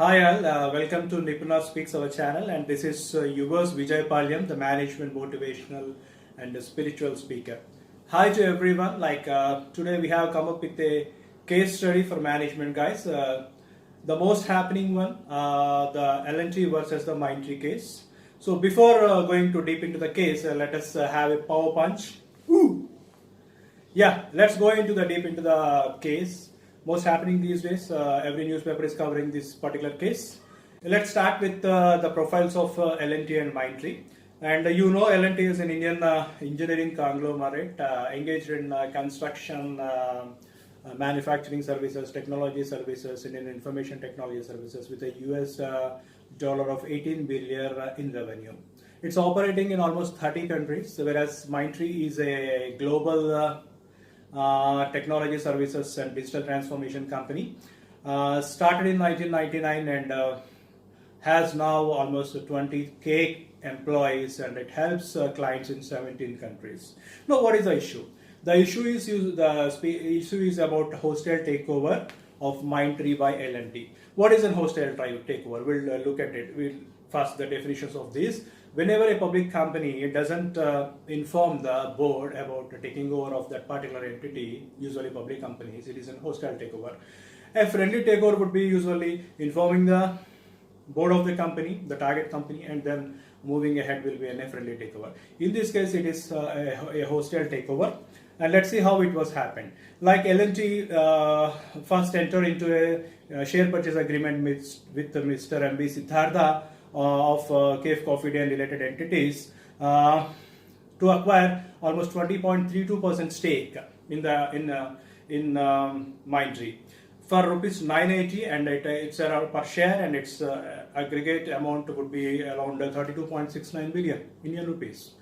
Hi all, welcome to NipunaSpeaks, our channel, and this is yours Vijay Palyam, the management, motivational and spiritual speaker. Hi to everyone, today we have come up with a case study for management guys. The most happening one, the L&T versus the Mindtree case. So before going too deep into the case, let us have a power punch. Woo! Yeah, let's go into the deep into the case. Most happening these days, every newspaper is covering this particular case. Let's start with the profiles of L&T and Mindtree. And L&T is an Indian engineering conglomerate engaged in construction, manufacturing services, technology services, and in information technology services with a US dollar of 18 billion in revenue. It's operating in almost 30 countries, whereas Mindtree is a global technology services and digital transformation company. Started in 1999 and has now almost 20k employees, and it helps clients in 17 countries. Now, what is the issue? The issue is about hostile takeover of Mindtree by L&T. What is a hostile takeover? We'll look at it. We'll first the definitions of this. Whenever a public company doesn't inform the board about taking over of that particular entity, usually public companies, it is a hostile takeover. A friendly takeover would be usually informing the board of the company, the target company, and then moving ahead will be a friendly takeover. In this case, it is a hostile takeover. And let's see how it was happened. Like L&T first entered into a share purchase agreement with Mr. M.B. Siddhartha of Cave Coffee Day and related entities to acquire almost 20.32% stake in Mindtree for rupees 980, and it's around per share, and its aggregate amount would be around 32.69 billion Indian rupees.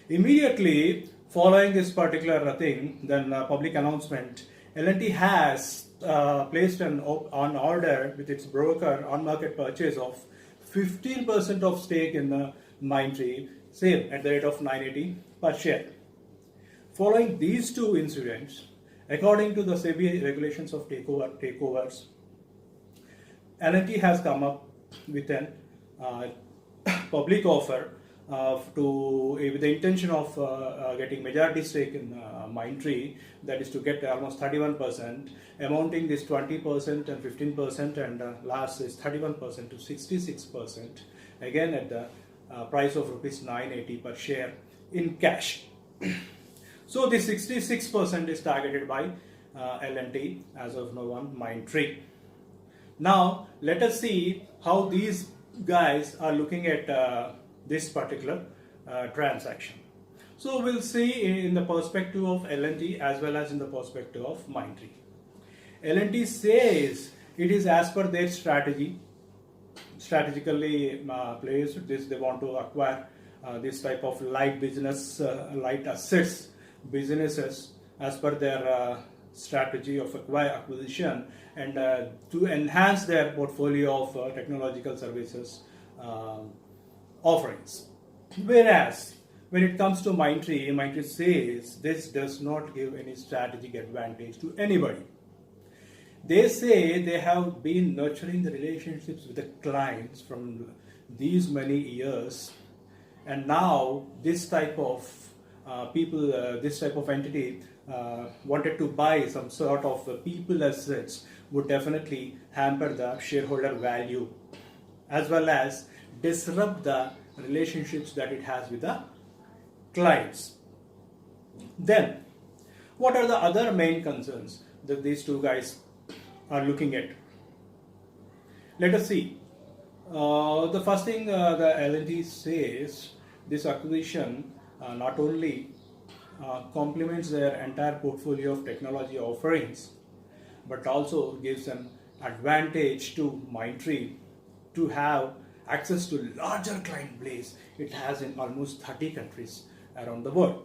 Immediately following this particular thing, then public announcement, L&T has placed on order with its broker on market purchase of 15% of stake in the Mindtree, same at the rate of 980 per share. Following these two incidents, according to the SEBI regulations of takeovers, L&T has come up with an public offer with the intention of getting majority stake in Mindtree, that is to get almost 31%, amounting this 20% and 15%, and last is 31% to 66%, again at the price of rupees 980 per share in cash. So the 66% is targeted by L&T as of now on Mindtree. Now let us see how these guys are looking at this particular transaction. So we'll see in the perspective of L&T as well as in the perspective of Mindtree. L&T says it is as per their strategically placed this. They want to acquire this type of light assets businesses as per their strategy of acquisition, and to enhance their portfolio of technological services offerings. Whereas when it comes to Mindtree says this does not give any strategic advantage to anybody. They say they have been nurturing the relationships with the clients from these many years, and now this type of this type of entity wanted to buy some sort of people assets would definitely hamper the shareholder value as well as disrupt the relationships that it has with the clients. Then, what are the other main concerns that these two guys are looking at? Let us see. The first thing the L&T says, this acquisition not only complements their entire portfolio of technology offerings, but also gives an advantage to Mindtree to have access to larger client base it has in almost 30 countries around the world.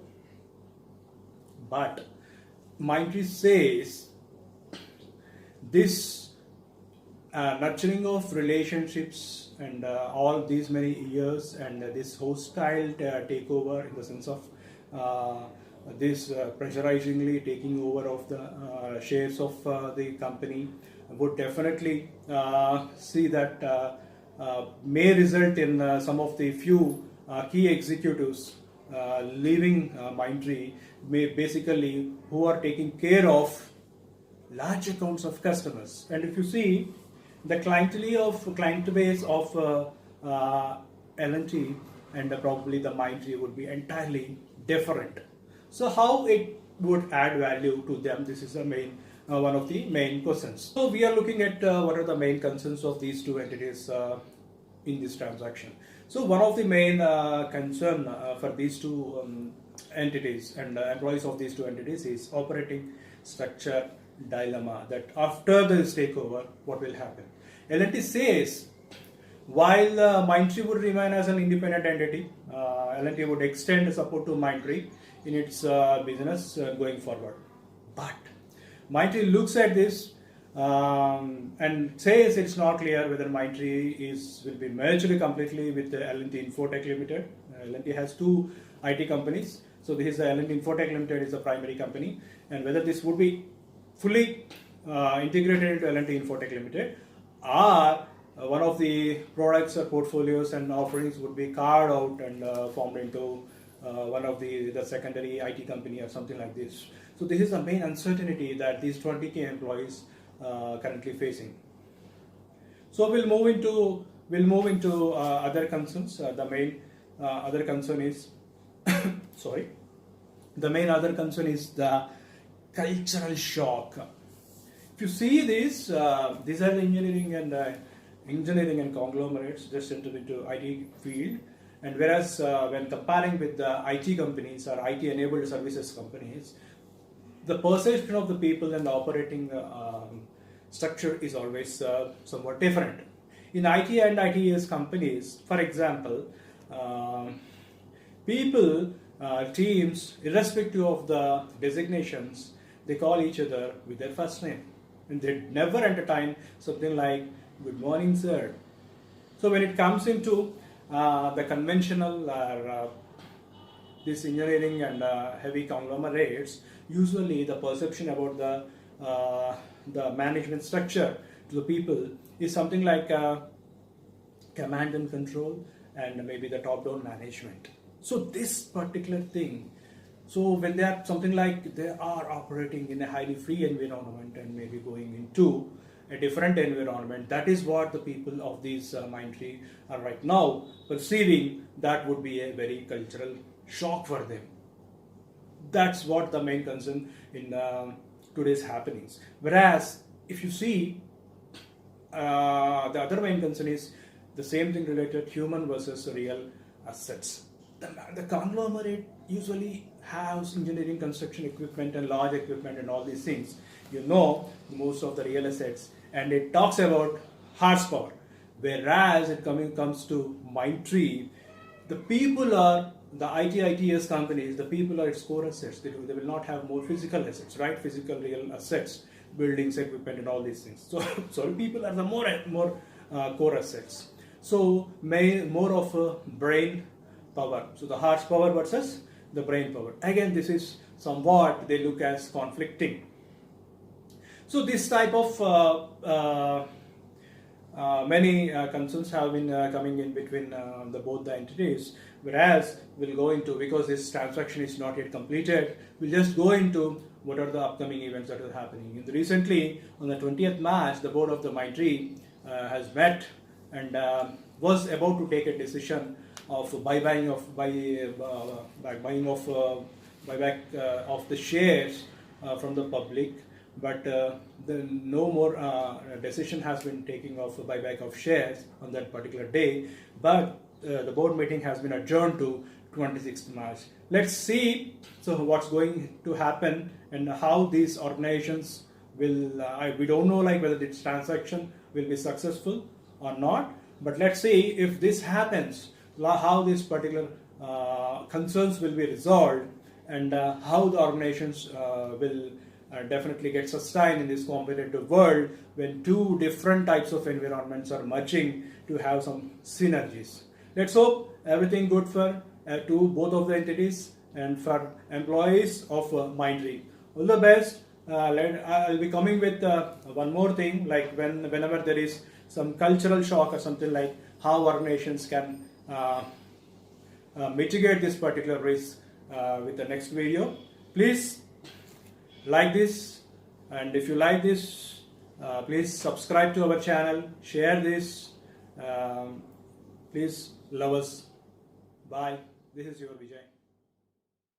But Mindtree says this nurturing of relationships and all these many years and this hostile takeover in the sense of this pressurizingly taking over of the shares of the company would definitely see that may result in some of the few key executives leaving Mindtree, basically who are taking care of large accounts of customers. And if you see the client base of L&T and probably the Mindtree would be entirely different. So how it would add value to them? This is the main one of the main questions. So we are looking at what are the main concerns of these two entities in this transaction. So one of the main concern for these two entities and employees of these two entities is operating structure dilemma, that after this takeover, what will happen? L&T says while Mindtree would remain as an independent entity, L&T would extend support to Mindtree in its business going forward. But Mindtree looks at this and says it's not clear whether Mindtree will be merged completely with L&T Infotech Limited. L&T has two IT companies, so this is L&T Infotech Limited is the primary company, and whether this would be fully integrated into L&T Infotech Limited, or one of the products or portfolios and offerings would be carved out and formed into one of the secondary IT company or something like this. So this is the main uncertainty that these 20K employees currently facing. So we'll move into other concerns. The main other concern is sorry. The main other concern is the cultural shock. If you see this, these are the engineering and conglomerates just entered into IT field, and whereas when comparing with the IT companies or IT enabled services companies, the perception of the people and the operating structure is always somewhat different. In IT and ITES companies, for example, people, teams, irrespective of the designations, they call each other with their first name, and they never entertain something like "Good morning, sir." So when it comes into the conventional this engineering and heavy conglomerates, usually the perception about the management structure to the people is something like command and control and maybe the top-down management. So this particular thing, so when they are something like they are operating in a highly free environment and maybe going into a different environment, that is what the people of these Mindtree are right now perceiving. That would be a very cultural shock for them. That's what the main concern in today's happenings. Whereas if you see the other main concern is the same thing related human versus real assets. The conglomerate usually has engineering, construction equipment and large equipment and all these things. You know most of the real assets, and it talks about horsepower. Whereas it comes to Mindtree, the people are the ITES companies, the people are its core assets. They will not have more physical assets, right? Physical real assets, buildings, equipment and all these things. So people are the more core assets. So more of brain power. So the horsepower versus the brain power. Again, this is somewhat they look as conflicting. So this type of many concerns have been coming in between both the entities. Whereas we'll go into, because this transaction is not yet completed, we'll just go into what are the upcoming events that are happening. And recently, on the 20th March, the board of the Mindtree has met and was about to take a decision of buyback of the shares from the public, but no more decision has been taken of buyback of shares on that particular day. But the board meeting has been adjourned to 26th March. Let's see what's going to happen and how these organizations will. We don't know whether this transaction will be successful or not. But let's see if this happens, how these particular concerns will be resolved, and how the organizations will definitely get sustained in this competitive world when two different types of environments are merging to have some synergies. Let's hope everything good for to both of the entities and for employees of Mindtree. All the best. I'll be coming with one more thing, like whenever there is some cultural shock or something, like how our nations can mitigate this particular risk with the next video. Please like this, and if you like this, please subscribe to our channel, share this, please love us. Bye. This is your Vijay.